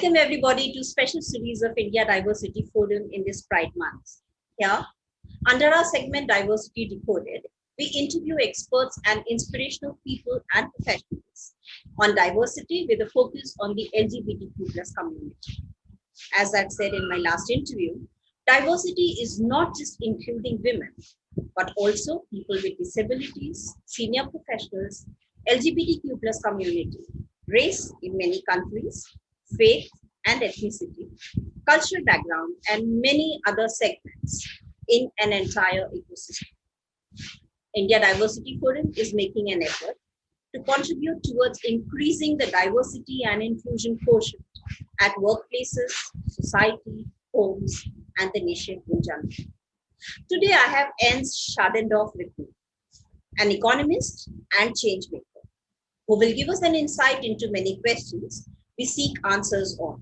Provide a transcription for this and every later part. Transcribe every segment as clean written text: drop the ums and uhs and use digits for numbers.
Welcome everybody to special series of India Diversity Forum in this Pride Month. Here, under our segment Diversity Decoded, we interview experts and inspirational people and professionals on diversity with a focus on the LGBTQ+ community. As I've said in my last interview, diversity is not just including women, but also people with disabilities, senior professionals, LGBTQ+ community, race in many countries, faith and ethnicity, cultural background, and many other segments in an entire ecosystem. India Diversity Forum is making an effort to contribute towards increasing the diversity and inclusion quotient at workplaces, society, homes, and the nation in general. Today, I have Schadendorf with me, an economist and changemaker, who will give us an insight into many questions we seek answers on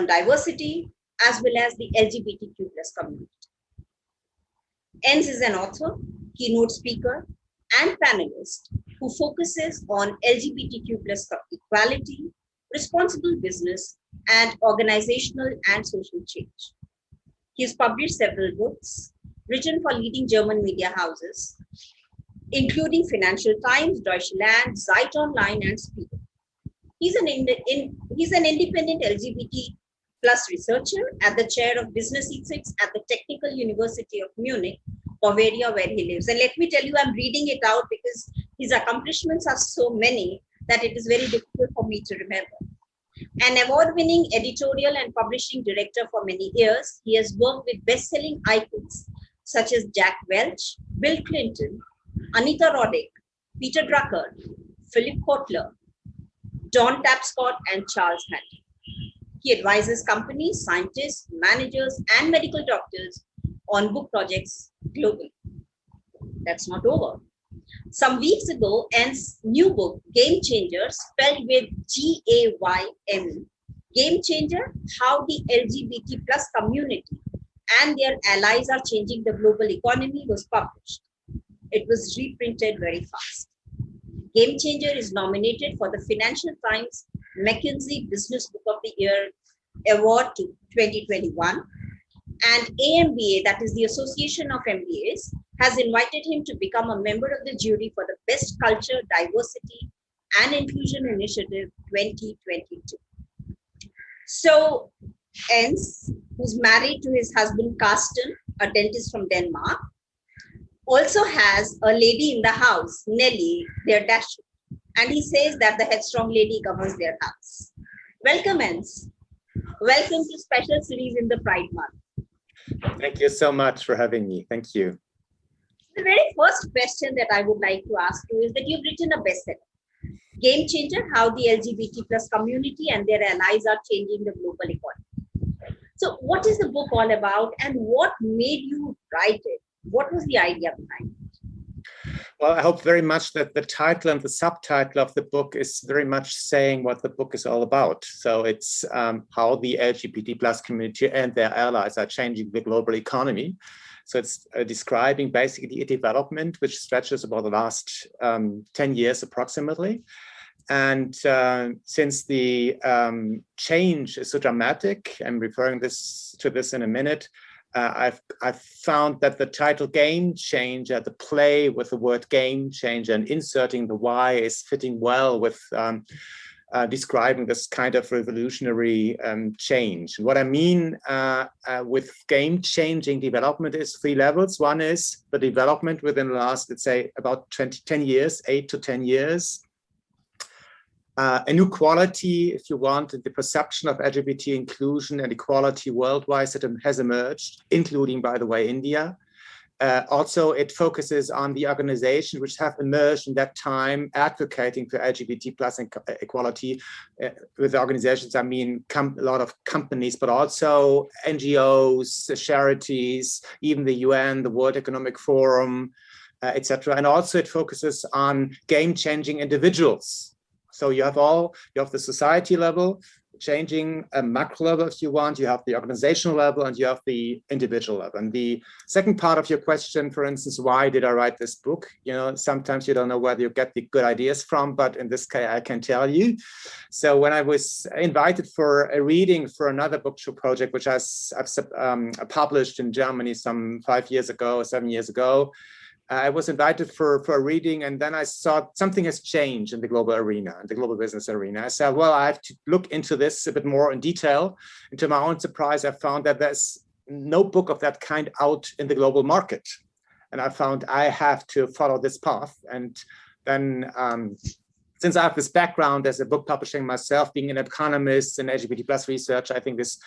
diversity as well as the LGBTQ+ community. Enz is an author, keynote speaker, and panelist who focuses on LGBTQ+ equality, responsible business, and organizational and social change. He has published several books, written for leading German media houses, including Financial Times, Deutschland, Zeit Online, and Spiegel. He's an independent LGBT+ researcher at the chair of business ethics at the Technical University of Munich, Bavaria, where he lives. And let me tell you, I'm reading it out because his accomplishments are so many that it is very difficult for me to remember. An award-winning editorial and publishing director for many years, he has worked with best-selling icons such as Jack Welch, Bill Clinton, Anita Roddick, Peter Drucker, Philip Kotler, John Tapscott, and Charles Hattie. He advises companies, scientists, managers, and medical doctors on book projects globally. That's not over. Some weeks ago, N's new book, Game Changer, spelled with G-A-Y-M, Game Changer, How the LGBT+ community and their allies are changing the global economy, was published. It was reprinted very fast. Game Changer is nominated for the Financial Times McKinsey Business Book of the Year Award to 2021. And AMBA, that is the Association of MBAs, has invited him to become a member of the jury for the Best Culture, Diversity, and Inclusion Initiative 2022. So, Enz, who's married to his husband Carsten, a dentist from Denmark, also has a lady in the house, Nelly, their dash. And he says that the headstrong lady governs their house. Welcome, Enz. Welcome to special series in the Pride Month. Thank you so much for having me. Thank you. The very first question that I would like to ask you is that you've written a bestseller, Game Changer, How the LGBT+ community and their allies are changing the global economy. So what is the book all about and what made you write it? What was the idea behind it? Well, I hope very much that the title and the subtitle of the book is very much saying what the book is all about. So it's how the LGBT+ community and their allies are changing the global economy. So it's describing basically a development which stretches about the last 10 years approximately. And since the change is so dramatic, I'm referring to this in a minute, I've found that the title Game Changer, the play with the word game changer and inserting the Y is fitting well with describing this kind of revolutionary change. And what I mean with game-changing development is 3 levels. One is the development within the last, let's say, about 10 years, 8 to 10 years. A new quality, if you want, in the perception of LGBT inclusion and equality worldwide that has emerged, including, by the way, India. Also, it focuses on the organizations which have emerged in that time advocating for LGBT+ equality. With organizations, I mean a lot of companies, but also NGOs, charities, even the UN, the World Economic Forum, etc. And also it focuses on game-changing individuals. So you have the society level, changing a macro level, if you want. You have the organizational level and you have the individual level. And the second part of your question, for instance, why did I write this book? You know, sometimes you don't know where you get the good ideas from, but in this case, I can tell you. So when I was invited for a reading for another book project, which I've published in Germany some 7 years ago, I was invited for a reading, and then I saw something has changed in the global arena, in the global business arena. I said, well, I have to look into this a bit more in detail. And to my own surprise, I found that there's no book of that kind out in the global market. And I found I have to follow this path. And then since I have this background as a book publishing myself, being an economist and LGBT plus researcher, I think this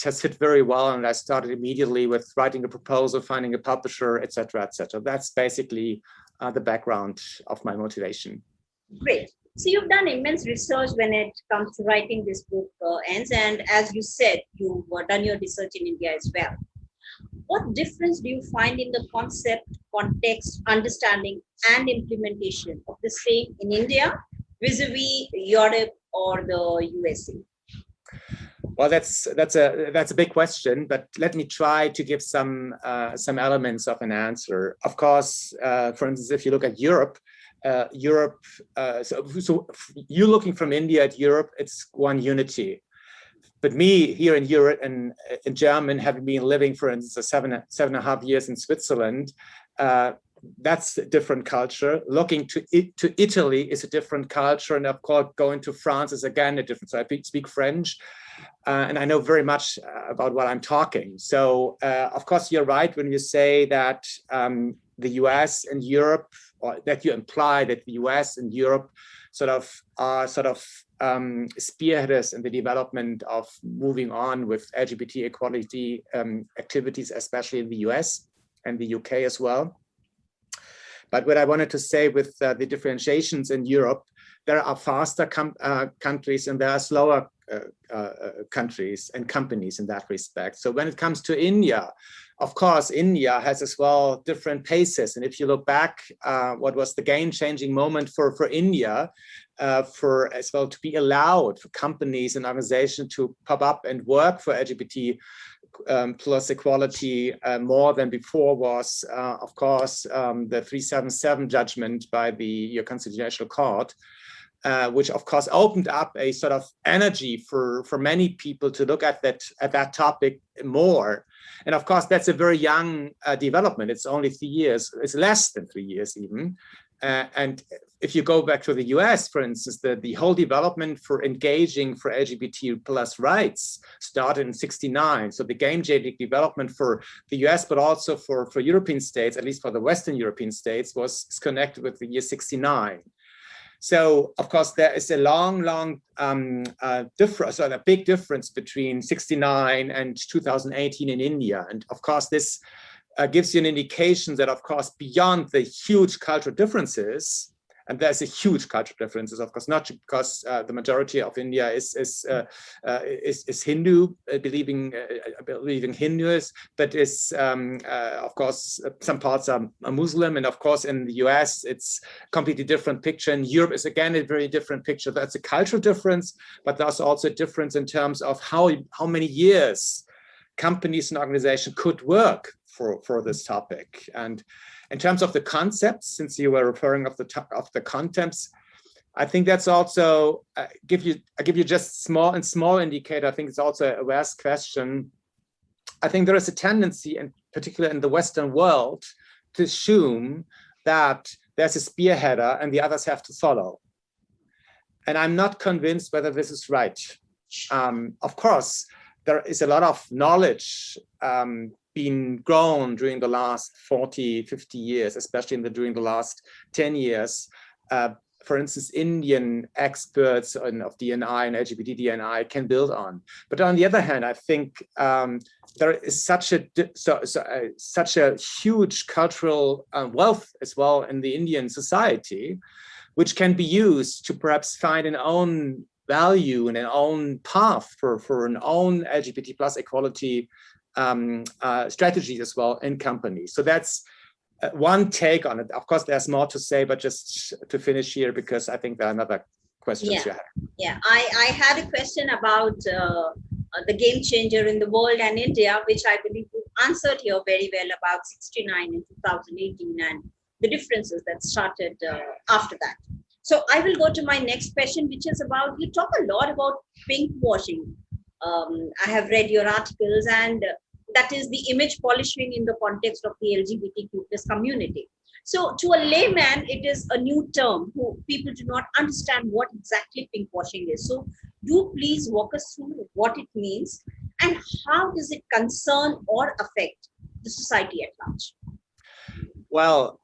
has fit very well. And I started immediately with writing a proposal, finding a publisher, et cetera, et cetera. That's basically the background of my motivation. Great. So you've done immense research when it comes to writing this book, Ens, and as you said, you've done your research in India as well. What difference do you find in the concept, context, understanding, and implementation of the same in India vis-a-vis Europe or the USA? Well, that's a big question, but let me try to give some elements of an answer. Of course, for instance, if you look at Europe, so you looking from India at Europe, it's one unity. But me here in Europe and in German, having been living, for instance, 7.5 years in Switzerland, that's a different culture. Looking to Italy is a different culture, and of course, going to France is again a different. So I speak French, and I know very much about what I'm talking. So of course, you're right when you say that the US and Europe, or that you imply that the US and Europe are spearheaders in the development of moving on with LGBT equality activities, especially in the US and the UK as well. But what I wanted to say with the differentiations in Europe, there are faster countries and there are slower countries and companies in that respect. So when it comes to India, of course, India has as well different paces. And if you look back, what was the game-changing moment for India, for as well to be allowed for companies and organizations to pop up and work for LGBT plus equality more than before was, of course, the 377 judgment by the Constitutional Court, which of course opened up a sort of energy for many people to look at that topic more. And of course, that's a very young development. It's only 3 years. It's less than 3 years even. And if you go back to the US, for instance, the whole development for engaging for LGBT plus rights started in '69. So the game-changing development for the US, but also for European states, at least for the Western European states, was connected with the year '69. So, of course, there is a long difference, or a big difference between '69 and 2018 in India. And of course, this gives you an indication that, of course, beyond the huge cultural differences, and there's a huge cultural differences, of course, not because the majority of India is Hindu, believing Hindus, but is of course some parts are Muslim, and of course in the US it's a completely different picture. And Europe is again a very different picture. That's a cultural difference, but there's also a difference in terms of how many years companies and organizations could work for this topic. And in terms of the concepts, since you were referring of the contents, I think that's also I give you just small indicator. I think it's also a vast question. I think there is a tendency, in particular in the Western world, to assume that there's a spearheader and the others have to follow. And I'm not convinced whether this is right. Of course, there is a lot of knowledge been grown during the last 40, 50 years, especially during the last 10 years. For instance, Indian experts of D&I and LGBT D&I can build on. But on the other hand, I think there is such a huge cultural wealth as well in the Indian society, which can be used to perhaps find an own value and an own path for an own LGBT plus equality strategies as well in companies. So that's one take on it. Of course, there's more to say, but just to finish here, because I think there are questions you had. Yeah. I had a question about the game changer in the world and India, which I believe you answered here very well about 69 and 2018 and the differences that started after that. So I will go to my next question, which is about, you talk a lot about pink washing. I have read your articles, and that is the image polishing in the context of the LGBTQ plus community. So to a layman, it is a new term who people do not understand what exactly pink washing is. So do please walk us through what it means and how does it concern or affect the society at large? Well,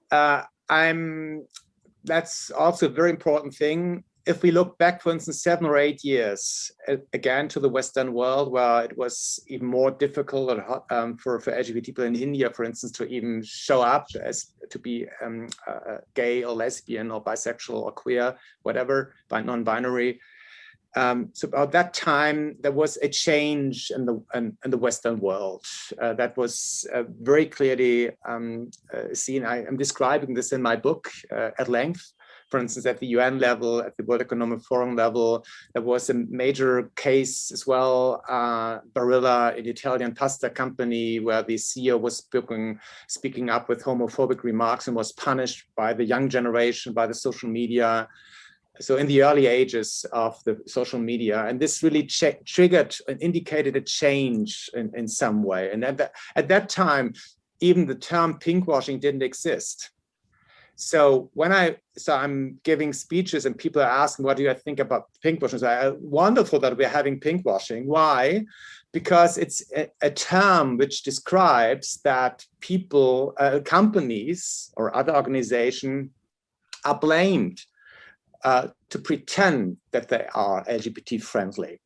that's also a very important thing. If we look back, for instance, 7 or 8 years, again, to the Western world, where it was even more difficult for LGBT people in India, for instance, to even show up as to be gay or lesbian or bisexual or queer, whatever, non-binary. So about that time, there was a change in the Western world that was very clearly seen. I am describing this in my book at length. For instance, at the UN level, at the World Economic Forum level, there was a major case as well, Barilla, an Italian pasta company, where the CEO was speaking up with homophobic remarks and was punished by the young generation, by the social media. So in the early ages of the social media, and this really triggered and indicated a change in some way. And at that time, even the term pinkwashing didn't exist. So I'm giving speeches and people are asking, what do you think about pinkwashing? So wonderful that we're having pinkwashing. Why? Because it's a term which describes that people, companies or other organizations are blamed to pretend that they are LGBT friendly.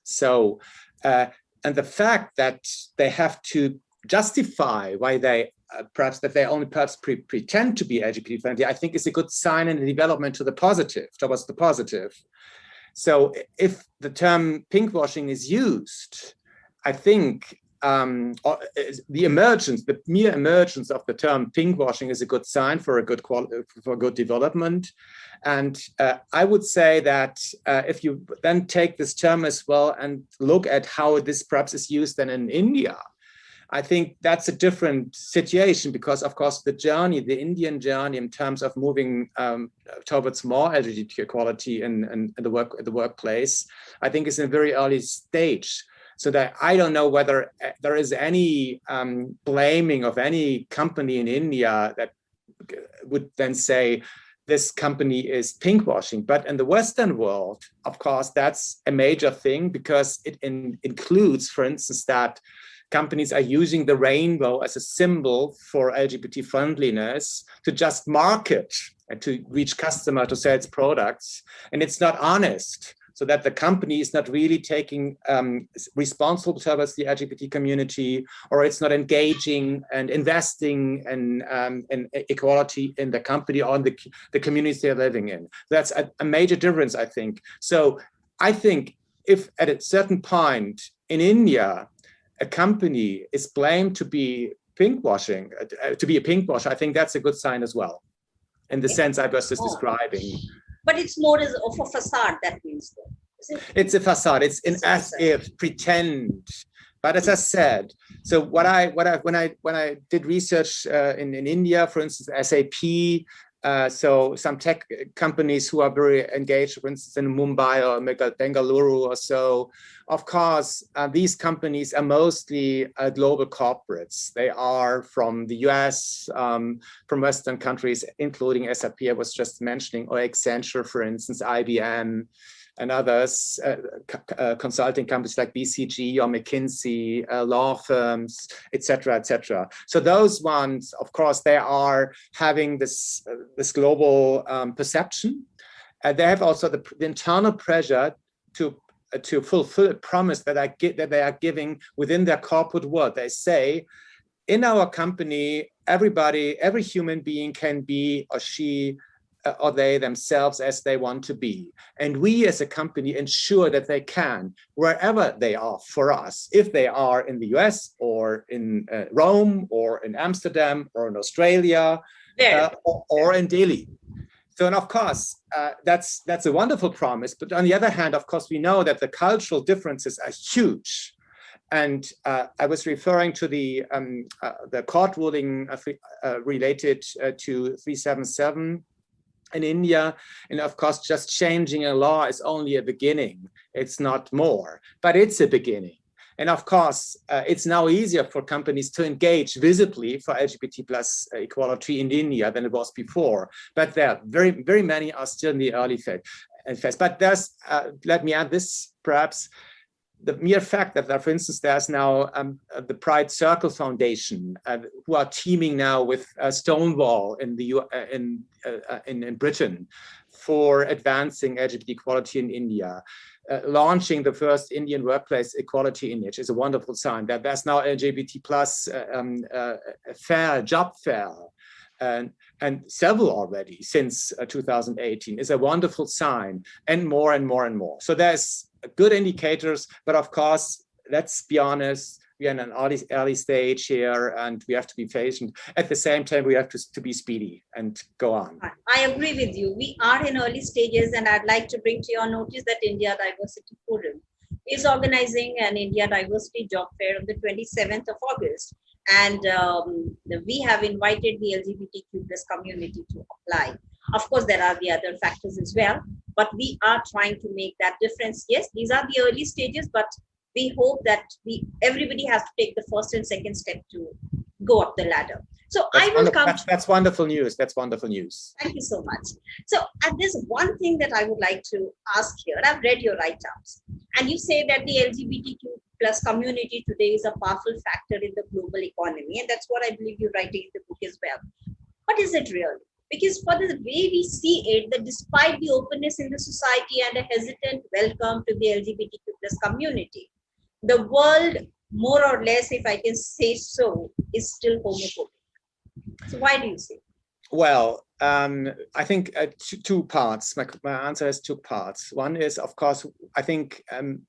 So, and the fact that they have to justify why they perhaps only pretend to be LGBT friendly, I think is a good sign in the development towards the positive. So if the term pinkwashing is used, I think the mere emergence of the term pinkwashing is a good sign for a good development. And I would say that if you then take this term as well and look at how this perhaps is used then in India, I think that's a different situation because, of course, the Indian journey in terms of moving towards more LGBT equality in the workplace, I think is in a very early stage. So that I don't know whether there is any blaming of any company in India that would then say this company is pinkwashing. But in the Western world, of course, that's a major thing because it includes, for instance, that companies are using the rainbow as a symbol for LGBT friendliness to just market and to reach customers to sell its products. And it's not honest. So that the company is not really taking responsible towards the LGBT community, or it's not engaging and investing in equality in the company or in the communities they're living in. That's a major difference, I think. So I think if at a certain point in India, a company is blamed to be pinkwashing, to be a pinkwasher, I think that's a good sign as well, in the sense I was just describing. But it's more as of a facade, that means, though. It's a facade. It's an as if, pretend. But as I said, so when I did research in India, for instance, SAP, so some tech companies who are very engaged, for instance, in Mumbai or Bengaluru or so, of course, these companies are mostly global corporates. They are from the US, from Western countries, including SAP, I was just mentioning, or Accenture, for instance, IBM, and others, consulting companies like BCG or McKinsey, law firms, et cetera, et cetera. So those ones, of course, they are having this global perception. They have also the internal pressure to fulfill a promise that they are giving within their corporate world. They say, in our company, every human being can be or she or they themselves as they want to be. And we as a company ensure that they can, wherever they are for us, if they are in the US or in Rome or in Amsterdam or in Australia or in Delhi. So, and of course, that's a wonderful promise. But on the other hand, of course, we know that the cultural differences are huge. And I was referring to the court ruling related to 377 in India. And of course, just changing a law is only a beginning. It's not more, but it's a beginning. And of course, it's now easier for companies to engage visibly for LGBT plus equality in India than it was before. But there, very many are still in the early phase. But there's, let me add this perhaps, the mere fact that there, for instance, there's now the Pride Circle Foundation, who are teaming now with Stonewall in Britain for advancing LGBT equality in India. Launching the first Indian workplace equality image is a wonderful sign that there's now LGBT plus job fair, and several already since 2018 is a wonderful sign, and more and more and more. So there's good indicators, but of course, let's be honest, we are in an early stage here, and we have to be patient. At the same time, we have to be speedy and go on. I agree with you. We are in early stages, and I'd like to bring to your notice that India Diversity Forum is organizing an India Diversity Job Fair on the 27th of August. And we have invited the LGBTQ plus community to apply. Of course, there are the other factors as well, but we are trying to make that difference. Yes, these are the early stages, but we hope that everybody has to take the first and second step to go up the ladder. So I will come. That's wonderful news. That's wonderful news. Thank you so much. So there's one thing that I would like to ask here. I've read your write-ups, and you say that the LGBTQ plus community today is a powerful factor in the global economy, and that's what I believe you're writing in the book as well. But is it really? Because for the way we see it, that despite the openness in the society and a hesitant welcome to the LGBTQ plus community, the world, more or less, if I can say so, is still homophobic. So why do you say? Well, I think two parts. My answer has two parts. One is, of course, I think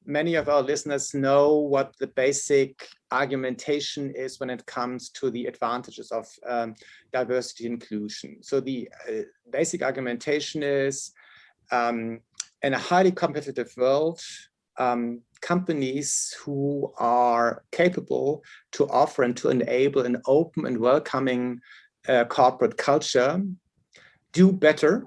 many of our listeners know what the basic argumentation is when it comes to the advantages of diversity inclusion. So the basic argumentation is, in a highly competitive world, companies who are capable to offer and to enable an open and welcoming corporate culture do better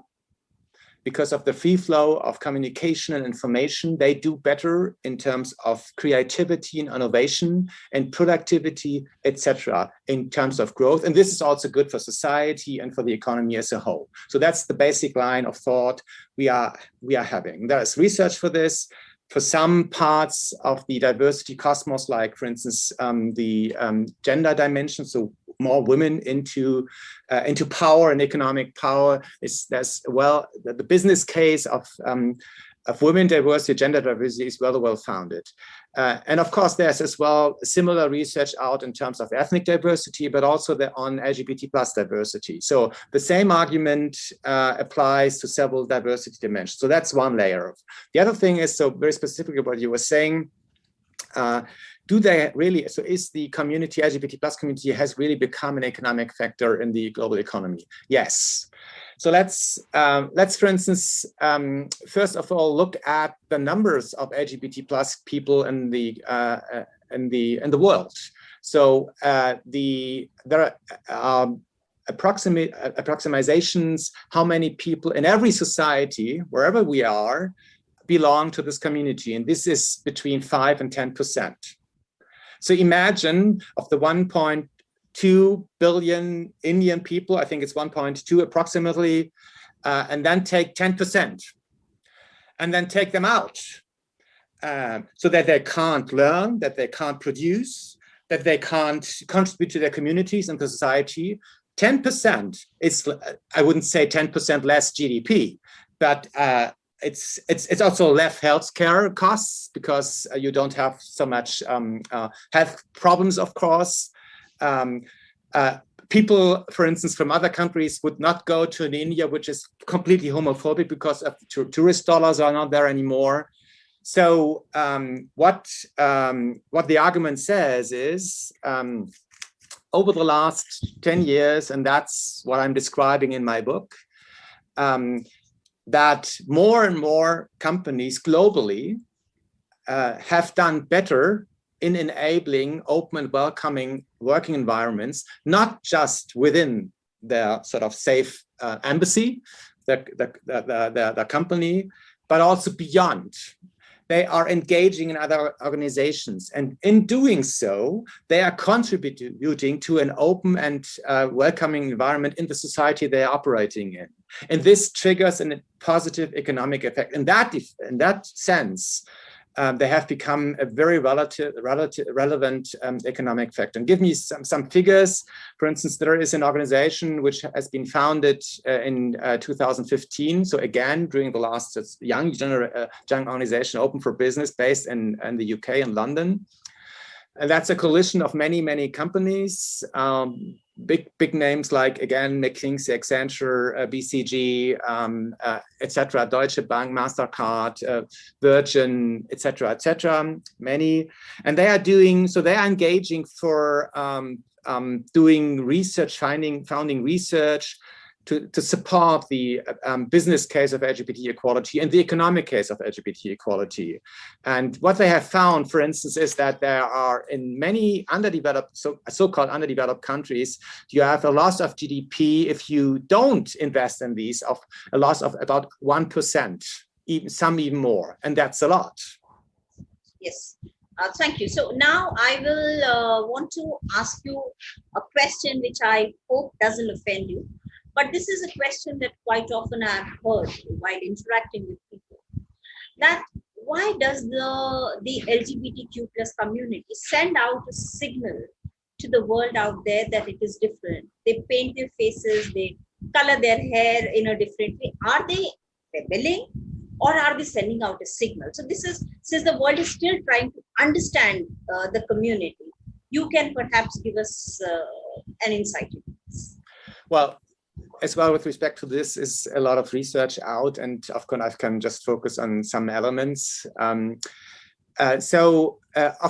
because of the free flow of communication and information. They do better in terms of creativity and innovation and productivity, etc., in terms of growth. And this is also good for society and for the economy as a whole. So that's the basic line of thought we are having. There is research for this. For some parts of the diversity cosmos, like, for instance, the gender dimension, so more women into power and economic power, the business case of women diversity, gender diversity is well founded. And of course, there's as well similar research out in terms of ethnic diversity, but also on LGBT plus diversity. So the same argument applies to several diversity dimensions. So that's one layer. The other thing is, so very specifically what you were saying, do they really, so is the community, LGBT plus community has really become an economic factor in the global economy? Yes. So let's for instance, first of all, look at the numbers of LGBT plus people in the world. So there are approximations how many people in every society, wherever we are, belong to this community, and this is between 5 and 10%. So imagine of the 1.2 billion Indian people, I think it's 1.2 approximately, and then take 10% and then take them out so that they can't learn, that they can't produce, that they can't contribute to their communities and to society. 10% is, I wouldn't say 10% less GDP, but it's also less healthcare costs because you don't have so much health problems, of course. People, for instance, from other countries would not go to an India, which is completely homophobic because of tourist dollars are not there anymore. So what the argument says is, over the last 10 years, and that's what I'm describing in my book, that more and more companies globally have done better in enabling open and welcoming working environments, not just within their sort of safe embassy, the company, but also beyond. They are engaging in other organizations. And in doing so, they are contributing to an open and welcoming environment in the society they are operating in. And this triggers a positive economic effect. In that sense, they have become a very relevant economic factor. And give me some figures. For instance, there is an organization which has been founded in 2015. So again, during the last young organization, Open for Business, based in the UK and London. And that's a coalition of many, many companies, big names like, again, McKinsey, Accenture, BCG, etc., Deutsche Bank, MasterCard, Virgin, etc., many. And they are engaging for doing research, founding research, to support the business case of LGBT equality and the economic case of LGBT equality. And what they have found, for instance, is that there are in many underdeveloped, so-called underdeveloped countries, you have a loss of GDP if you don't invest in these, of a loss of about 1%, even more, and that's a lot. Yes. Thank you. So now I will want to ask you a question which I hope doesn't offend you. But this is a question that quite often I've heard while interacting with people, that why does the LGBTQ plus community send out a signal to the world out there that it is different? They paint their faces, they color their hair in a different way. Are they rebelling, or are they sending out a signal? So this is, since the world is still trying to understand the community, you can perhaps give us an insight into this. Well, as well, with respect to this, is a lot of research out, and of course, I can just focus on some elements. Of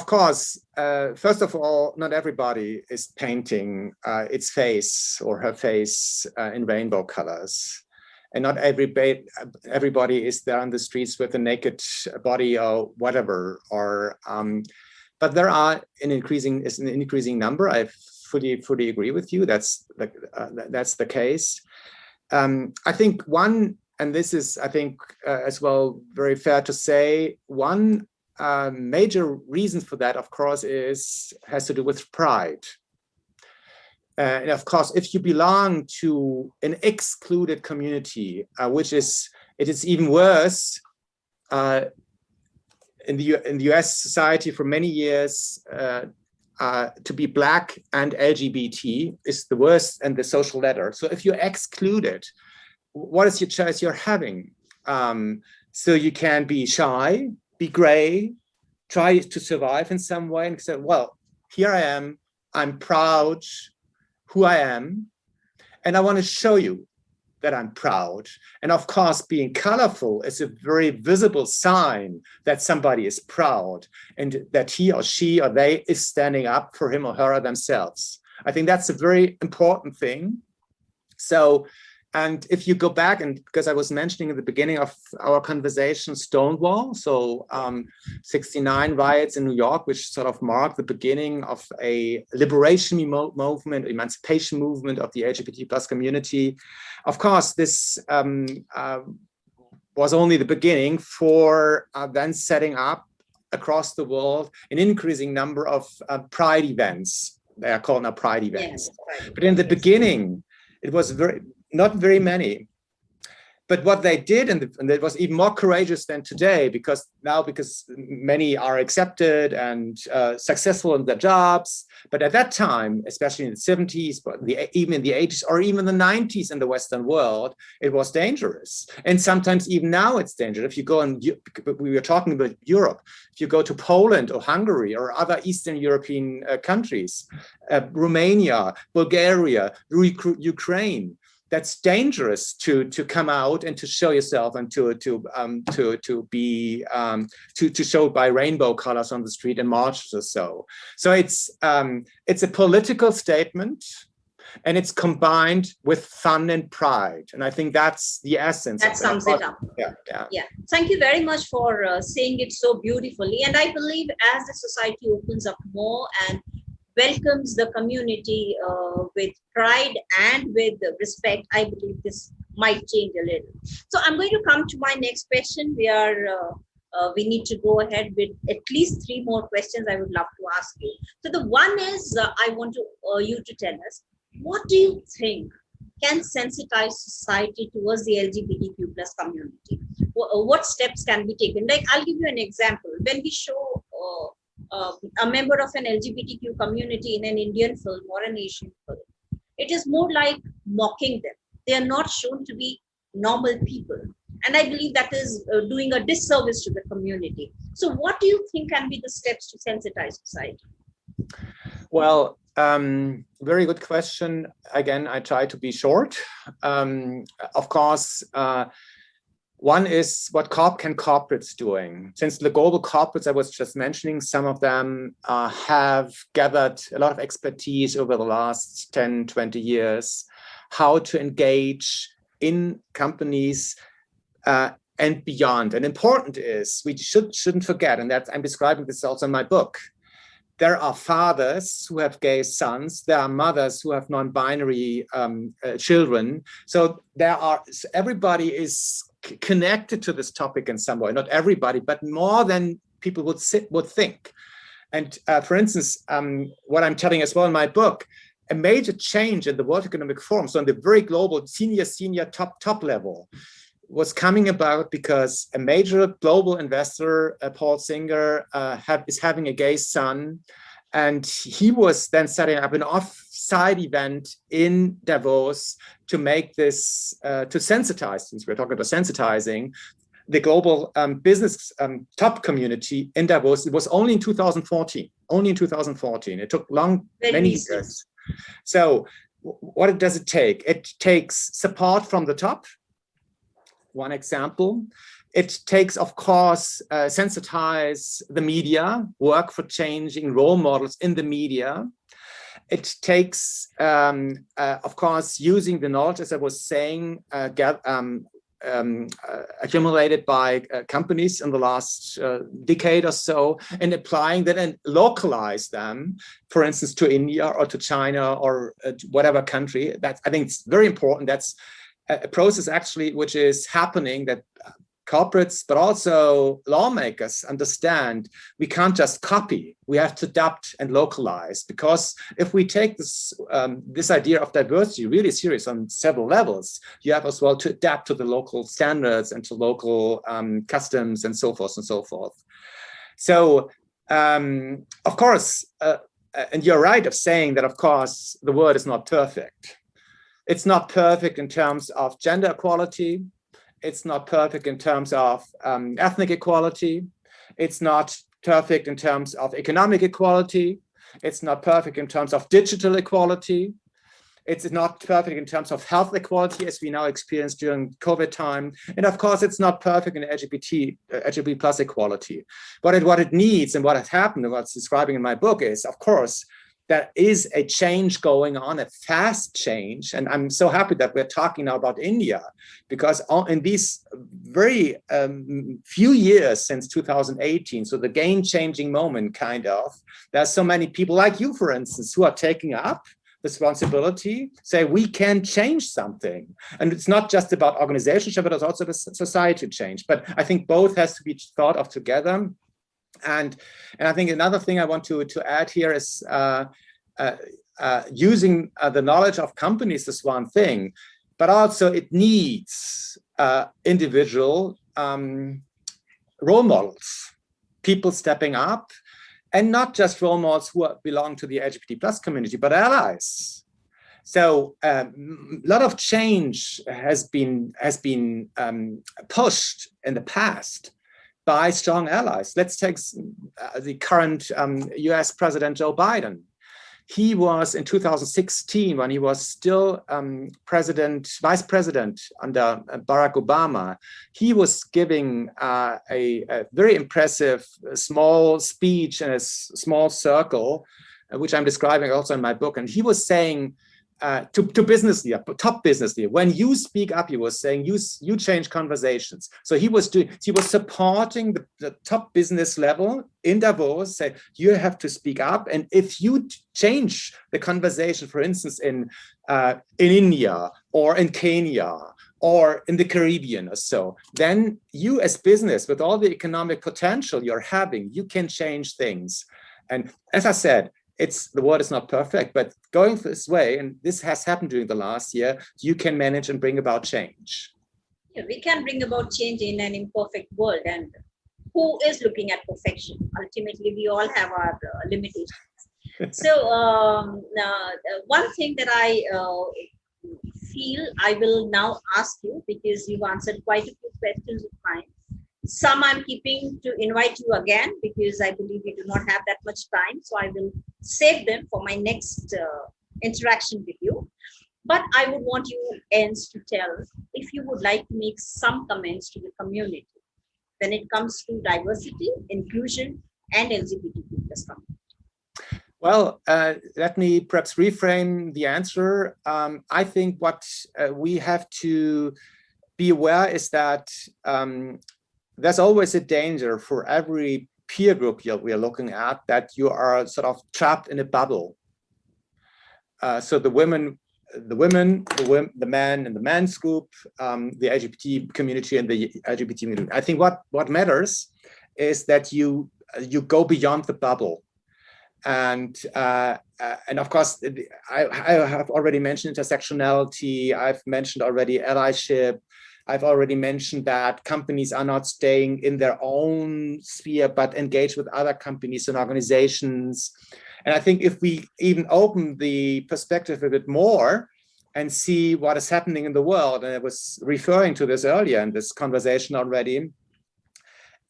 course, first of all, not everybody is painting its face or her face in rainbow colors. And not everybody is there on the streets with a naked body or whatever. But there are an increasing number. I fully agree with you. That's the case. I think one, and this is, I think, as well, very fair to say, one major reason for that, of course, has to do with pride. And of course, if you belong to an excluded community, it is even worse. In the US society for many years, to be Black and LGBT is the worst and the social ladder. So if you're excluded, what is your choice you're having? So you can be shy, be gray, try to survive in some way, and say, well, here I am, I'm proud who I am, and I want to show you that I'm proud. And of course, being colorful is a very visible sign that somebody is proud and that he or she or they is standing up for him or her themselves. I think that's a very important thing. So, and if you go back, and because I was mentioning at the beginning of our conversation, Stonewall, so 69 riots in New York, which sort of marked the beginning of a liberation movement, emancipation movement of the LGBT plus community. Of course, this was only the beginning for then setting up across the world an increasing number of pride events. They are called now pride events. Yes, right. But in the beginning, it was not very many. But what they did, and it was even more courageous than today, because many are accepted and successful in their jobs. But at that time, especially in the 70s, but even in the 80s, or even the 90s in the Western world, it was dangerous. And sometimes even now it's dangerous. If you go we were talking about Europe, if you go to Poland or Hungary or other Eastern European countries, Romania, Bulgaria, Ukraine, that's dangerous to come out and to show yourself and to show by rainbow colors on the street and marches or so. So it's a political statement, and it's combined with fun and pride. And I think that's the essence. That sums it up. Yeah. Thank you very much for saying it so beautifully. And I believe as the society opens up more and welcomes the community with pride and with respect, I believe this might change a little. So I'm going to come to my next question. We need to go ahead with at least 3 more questions I would love to ask you. So the one is, I want you to tell us, what do you think can sensitize society towards the LGBTQ plus community? What steps can be taken? Like, I'll give you an example. When we show a member of an LGBTQ community in an Indian film or an Asian film, it is more like mocking them. They are not shown to be normal people. And I believe that is doing a disservice to the community. So what do you think can be the steps to sensitize society? Well, very good question. Again, I try to be short. Of course, one is what can corporates doing? Since the global corporates I was just mentioning, some of them have gathered a lot of expertise over the last 10, 20 years, how to engage in companies and beyond. And important is, we shouldn't forget, and that I'm describing this also in my book, there are fathers who have gay sons. There are mothers who have non-binary children. So everybody is connected to this topic in some way. Not everybody, but more than people would think. And for instance, what I'm telling as well in my book, a major change in the World Economic Forum, so on the very global senior top level, was coming about because a major global investor, Paul Singer, is having a gay son, and he was then setting up an off-site event in Davos to make this, to sensitize, since we're talking about sensitizing, the global business top community in Davos. It was only in 2014, It took many years. So what does it take? It takes support from the top. One example. It takes, of course, sensitize the media, work for changing role models in the media. It takes, of course, using the knowledge, as I was saying, accumulated by companies in the last decade or so, and applying that and localize them, for instance, to India or to China or whatever country. I think it's very important. That's a process actually which is happening, that corporates but also lawmakers understand we can't just copy, we have to adapt and localize, because if we take this idea of diversity really serious on several levels, you have as well to adapt to the local standards and to local customs and so forth and so forth. So of course, and you're right of saying that, of course, the world is not perfect. It's not perfect in terms of gender equality. It's not perfect in terms of ethnic equality. It's not perfect in terms of economic equality. It's not perfect in terms of digital equality. It's not perfect in terms of health equality, as we now experience during COVID time. And of course, it's not perfect in LGBT plus equality. But what it needs and what has happened and what's describing in my book is, of course, there is a change going on, a fast change. And I'm so happy that we're talking now about India, because in these very few years since 2018, so the game-changing moment kind of, there's so many people like you, for instance, who are taking up responsibility, say we can change something. And it's not just about organization, but it's also society change. But I think both has to be thought of together. And I think another thing I want to add here is using the knowledge of companies is one thing, but also it needs individual role models, people stepping up, and not just role models who belong to the LGBT plus community, but allies. So a lot of change has been pushed in the past by strong allies. Let's take the current US President Joe Biden. He was in 2016, when he was still vice president under Barack Obama, he was giving a very impressive small speech in a small circle, which I'm describing also in my book. And he was saying, to business leader, top business leader. When you speak up, he was saying you change conversations. So he was supporting the top business level in Davos, say you have to speak up, and if you change the conversation, for instance, in India or in Kenya or in the Caribbean or so, then you as business, with all the economic potential you're having, you can change things. And as I said, the world is not perfect, but going this way, and this has happened during the last year, you can manage and bring about change. Yeah, we can bring about change in an imperfect world, and who is looking at perfection? Ultimately, we all have our limitations. So one thing that I feel I will now ask you, because you've answered quite a few questions of mine. Some I'm keeping to invite you again, because I believe we do not have that much time. So I will save them for my next interaction with you. But I would want you, Ens, to tell if you would like to make some comments to the community when it comes to diversity, inclusion, and LGBTQ plus community. Well, let me perhaps reframe the answer. I think what we have to be aware is that there's always a danger for every peer group we are looking at that you are sort of trapped in a bubble. So the women, the men in the men's group, the LGBT community and the LGBT community. I think what matters is that you go beyond the bubble. And of course, I have already mentioned intersectionality. I've mentioned already allyship. I've already mentioned that companies are not staying in their own sphere, but engage with other companies and organizations. And I think if we even open the perspective a bit more and see what is happening in the world, and I was referring to this earlier in this conversation already,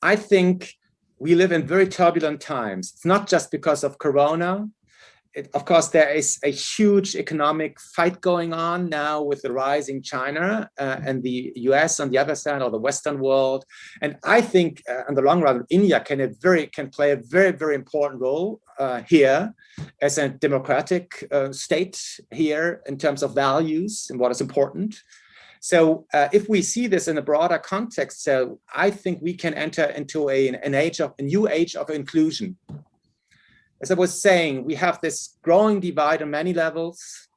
I think we live in very turbulent times. It's not just because of Corona. Of course, there is a huge economic fight going on now with the rising China and the US on the other side, or the Western world. And I think in the long run, India can play a very, very important role here as a democratic state here in terms of values and what is important. So if we see this in a broader context, so I think we can enter into a new age of inclusion. As I was saying, we have this growing divide on many levels,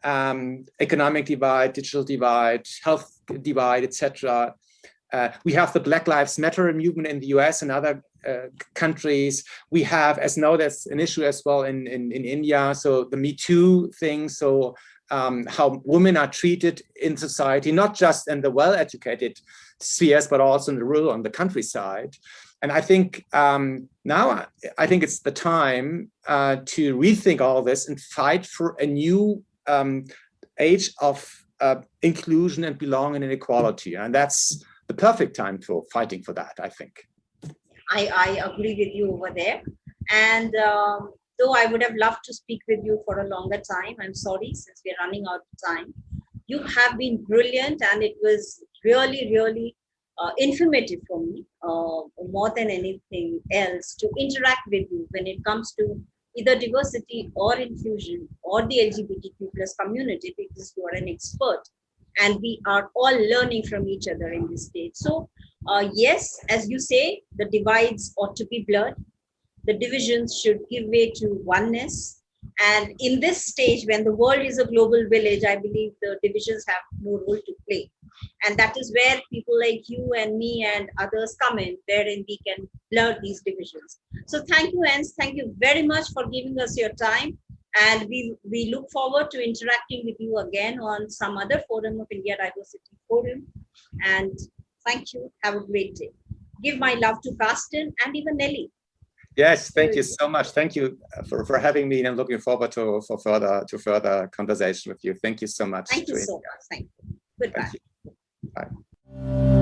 economic divide, digital divide, health divide, etc. We have the Black Lives Matter movement in the US and other countries. We have, as now there's an issue as well in India, so the Me Too thing, so how women are treated in society, not just in the well-educated spheres, but also in the rural, on the countryside. And I think now I think it's the time to rethink all this and fight for a new age of inclusion and belonging and equality. And that's the perfect time for fighting for that, I think. I agree with you over there. And though I would have loved to speak with you for a longer time, I'm sorry, since we're running out of time. You have been brilliant, and it was really, really informative for me, more than anything else, to interact with you when it comes to either diversity or inclusion or the LGBTQ plus community, because you are an expert and we are all learning from each other in this stage. So yes, as you say, the divides ought to be blurred. The divisions should give way to oneness. And in this stage, when the world is a global village, I believe the divisions have no role to play. And that is where people like you and me and others come in, wherein we can blur these divisions. So thank you, Ens. Thank you very much for giving us your time. And we look forward to interacting with you again on some other forum of India Diversity Forum. And thank you. Have a great day. Give my love to Carsten and even Nelly. Yes, thank you so much. Thank you for having me, and I'm looking forward to further conversation with you. Thank you so much. Thank you so much. Thank you. Goodbye. Thank you. Bye.